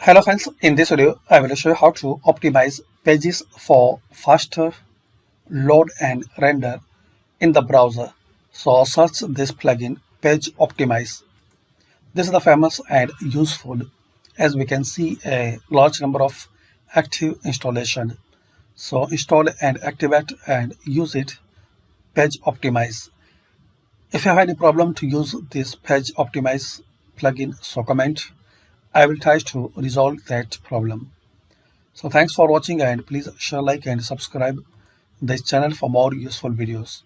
Hello friends, in this video I will show you how to optimize pages for faster load and render in the browser. So search this plugin Page Optimize. This is the famous and useful, as we can see a large number of active installation. So install and activate and use it, Page Optimize. If you have any problem to use this Page Optimize plugin, so comment. I will try to resolve that problem. So thanks for watching and please share, like and subscribe this channel for more useful videos.